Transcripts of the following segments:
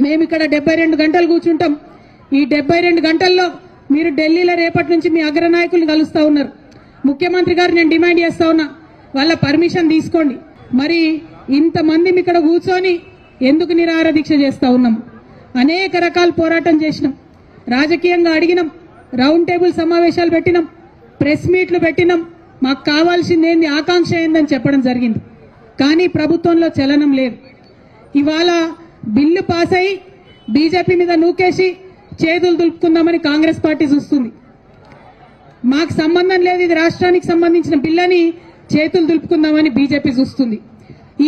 మేము ఇక్కడ 72 గంటలు కూర్చుంటాం. ఈ 72 గంటల్లో మీరు ఢిల్లీలో రేపటి నుంచి మీ అగ్రనాయకులు కలుస్తా ఉన్నారు. ముఖ్యమంత్రి గారు నేను డిమాండ్ చేస్తా ఉన్నా, వాళ్ళ పర్మిషన్ తీసుకోండి. మరి ఇంతమంది ఇక్కడ కూర్చొని ఎందుకు నిరాహార దీక్ష చేస్తా ఉన్నాం? అనేక రకాల పోరాటం చేసినాం, రాజకీయంగా అడిగినాం, రౌండ్ టేబుల్ సమావేశాలు పెట్టినాం, ప్రెస్ మీట్లు పెట్టినాం. మాకు కావాల్సింది ఏంది, ఆకాంక్ష ఏందని చెప్పడం జరిగింది. కానీ ప్రభుత్వంలో చలనం లేదు. ఇవాళ బిల్లు పాస్ అయి బీజేపీ మీద నూకేసి చేతులు దులుపుకుందామని కాంగ్రెస్ పార్టీ చూస్తుంది. మాకు సంబంధం లేదు, ఇది రాష్ట్రానికి సంబంధించిన బిల్లని చేతులు దులుపుకుందామని బీజేపీ చూస్తుంది.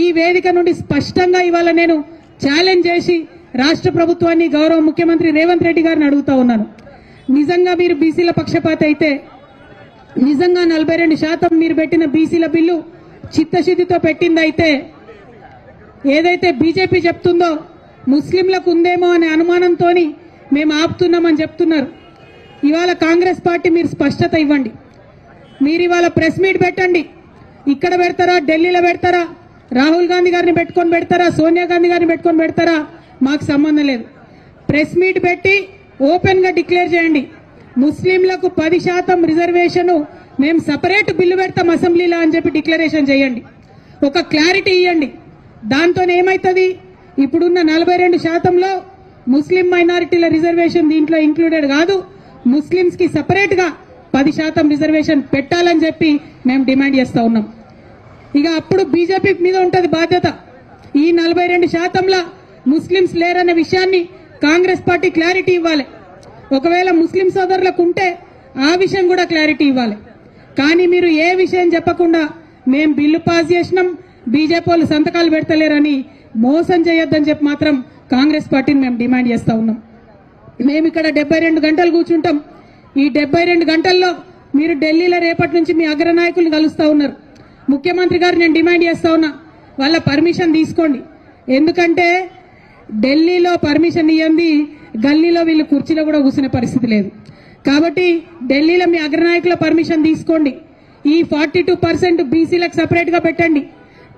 ఈ వేదిక నుండి స్పష్టంగా ఇవాళ నేను ఛాలెంజ్ చేసి రాష్ట్ర ప్రభుత్వాన్ని, గౌరవ ముఖ్యమంత్రి రేవంత్ రెడ్డి గారిని అడుగుతా ఉన్నాను. నిజంగా మీరు బీసీల పక్షపాత అయితే, నిజంగా 42% మీరు పెట్టిన బీసీల బిల్లు చిత్తశుద్ధితో పెట్టిందైతే, ఏదైతే బీజేపీ చెప్తుందో ముస్లింలకు ఉందేమో అనే అనుమానంతో మేము ఆపుతున్నామని చెప్తున్నారు. ఇవాళ కాంగ్రెస్ పార్టీ మీరు స్పష్టత ఇవ్వండి. మీరు ఇవాళ ప్రెస్ మీట్ పెట్టండి. ఇక్కడ పెడతారా, ఢిల్లీలో పెడతారా, రాహుల్ గాంధీ గారిని పెట్టుకొని పెడతారా, సోనియా గాంధీ గారిని పెట్టుకొని పెడతారా, మాకు సంబంధం లేదు. ప్రెస్ మీట్ పెట్టి ఓపెన్ గా డిక్లేర్ చేయండి. ముస్లింలకు 10% రిజర్వేషన్ మేము సపరేట్ బిల్లు పెడతాం అసెంబ్లీలో అని చెప్పి డిక్లరేషన్ చేయండి. ఒక క్లారిటీ ఇవ్వండి. దాంతో ఏమైతుంది, ఇప్పుడున్న 42%లో ముస్లిం మైనారిటీల రిజర్వేషన్ దీంట్లో ఇంక్లూడెడ్ కాదు, ముస్లింస్ కి సపరేట్ గా 10% రిజర్వేషన్ పెట్టాలని చెప్పి మేము డిమాండ్ చేస్తా ఉన్నాం. ఇక అప్పుడు బీజేపీ మీద ఉంటది బాధ్యత. ఈ 42%లో ముస్లింస్ లేరనే విషయాన్ని కాంగ్రెస్ పార్టీ క్లారిటీ ఇవ్వాలి. ఒకవేళ ముస్లిం సోదరులకు ఉంటే ఆ విషయం కూడా క్లారిటీ ఇవ్వాలి. కానీ మీరు ఏ విషయం చెప్పకుండా మేము బిల్లు పాస్ చేసినాం, బీజేపీ వాళ్ళు సంతకాలు పెడతలేరని మోసం చేయొద్దని చెప్పి మాత్రం కాంగ్రెస్ పార్టీని మేము డిమాండ్ చేస్తా ఉన్నాం. మేము ఇక్కడ 72 గంటలు కూర్చుంటాం. ఈ 72 గంటల్లో మీరు ఢిల్లీలో రేపటి నుంచి మీ అగ్రనాయకులు కలుస్తా ఉన్నారు. ముఖ్యమంత్రి గారు నేను డిమాండ్ చేస్తా ఉన్నా, వాళ్ళ పర్మిషన్ తీసుకోండి. ఎందుకంటే ఢిల్లీలో పర్మిషన్ ఇవ్వండి, గల్లీలో వీళ్ళు కుర్చీలో కూడా కూర్చునే పరిస్థితి లేదు. కాబట్టి ఢిల్లీలో మీ అగ్రనాయకుల పర్మిషన్ తీసుకోండి. ఈ 42% బీసీలకు సపరేట్ గా పెట్టండి,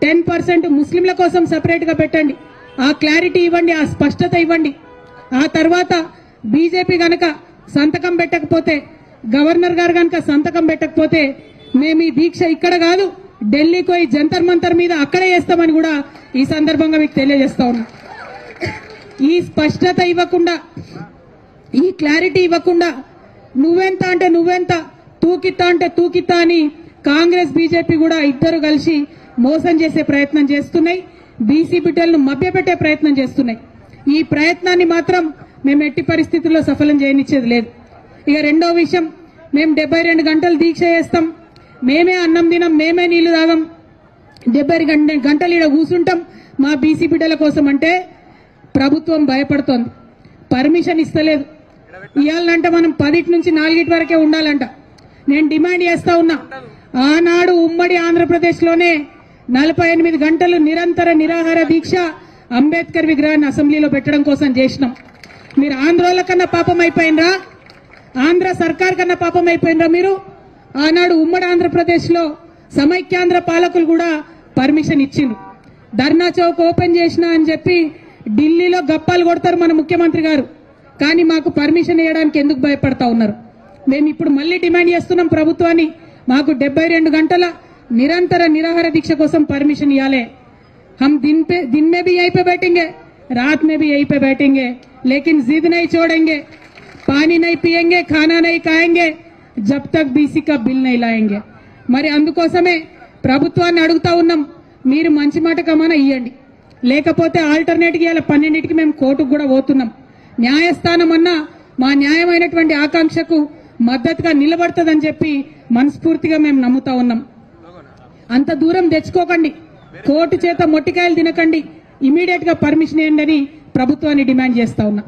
10% ముస్లింల కోసం సపరేట్ గా పెట్టండి. ఆ క్లారిటీ ఇవ్వండి, ఆ స్పష్టత ఇవ్వండి. ఆ తర్వాత బీజేపీ గనక సంతకం పెట్టకపోతే, గవర్నర్ గారు గనక సంతకం పెట్టకపోతే మేము ఈ దీక్ష ఇక్కడ కాదు, ఢిల్లీకి పోయి జంతర్ మంతర్ మీద అక్కడే చేస్తామని కూడా ఈ సందర్భంగా మీకు తెలియజేస్తా ఉన్నా. ఈ స్పష్టత ఇవ్వకుండా, ఈ క్లారిటీ ఇవ్వకుండా నువ్వెంత అంటే నువ్వెంత, తూకిత్తా అంటే తూకిత్తా అని కాంగ్రెస్ బీజేపీ కూడా ఇద్దరు కలిసి మోసం చేసే ప్రయత్నం చేస్తున్నాయి. బీసీ బిడ్డలను మభ్యపెట్టే ప్రయత్నం చేస్తున్నాయి. ఈ ప్రయత్నాన్ని మాత్రం మేము ఎట్టి పరిస్థితుల్లో సఫలం చేయనిచ్చేది లేదు. ఇక రెండో విషయం, మేము 72 గంటలు దీక్ష చేస్తాం, మేమే అన్నం తినం, మేమే నీళ్లు తాగం, 72 గంటలు ఇక్కడ కూర్చుంటాం మా బీసీ బిడ్డల కోసం అంటే ప్రభుత్వం భయపడుతోంది, పర్మిషన్ ఇస్తలేదు. ఇవ్వాలంటే మనం 10 నుంచి 4 వరకే ఉండాలంట. నేను డిమాండ్ చేస్తా ఉన్నా, ఆనాడు ఉమ్మడి ఆంధ్రప్రదేశ్ లోనే 48 గంటలు నిరంతర నిరాహార దీక్ష అంబేద్కర్ విగ్రహాన్ని అసెంబ్లీలో పెట్టడం కోసం చేసినాం. మీరు ఆంధ్రోల కన్నా పాపం అయిపోయినరా, ఆంధ్ర సర్కార్ కన్నా పాపం అయిపోయినరా మీరు? ఆనాడు ఉమ్మడి ఆంధ్రప్రదేశ్ లో సమైక్యాంధ్ర పాలకులు కూడా పర్మిషన్ ఇచ్చిండ్రు. ధర్నా చౌక్ ఓపెన్ చేసినా అని చెప్పి ఢిల్లీలో గప్పాలు కొడతారు మన ముఖ్యమంత్రి గారు. కానీ మాకు పర్మిషన్ ఇవ్వడానికి ఎందుకు భయపడతా ఉన్నారు? మేము ఇప్పుడు మళ్లీ డిమాండ్ చేస్తున్నాం ప్రభుత్వాన్ని, మాకు 72 గంటల నిరంతర నిరాహార దీక్ష కోసం పర్మిషన్ ఇవ్వాలి. हम दिन में भी यहीं पे बैठेंगे, रात में भी यहीं पे बैठेंगे, लेकिन जिद नहीं छोड़ेंगे, पानी नहीं पिएंगे, खाना नहीं खाएंगे जब तक बीसी का बिल नहीं लाएंगे. మరి అందుకోసమే ప్రభుత్వాన్ని అడుగుతా ఉన్నాం, మీరు మంచి మాట కమాన ఇవ్వండి, లేకపోతే ఆల్టర్నేట్ గా 12కి మేము కోర్టుకు కూడా పోతున్నాం. న్యాయస్థానం అన్నా మా న్యాయమైనటువంటి ఆకాంక్షకు మద్దతుగా నిలబడుతుందని చెప్పి మనస్ఫూర్తిగా మేము నమ్ముతా ఉన్నాం. అంత దూరం తెచ్చుకోకండి, కోర్టు చేత మొట్టికాయలు తినకండి, ఇమీడియట్ గా పర్మిషన్ ఇవ్వండి అని ప్రభుత్వాన్ని డిమాండ్ చేస్తా ఉన్నా.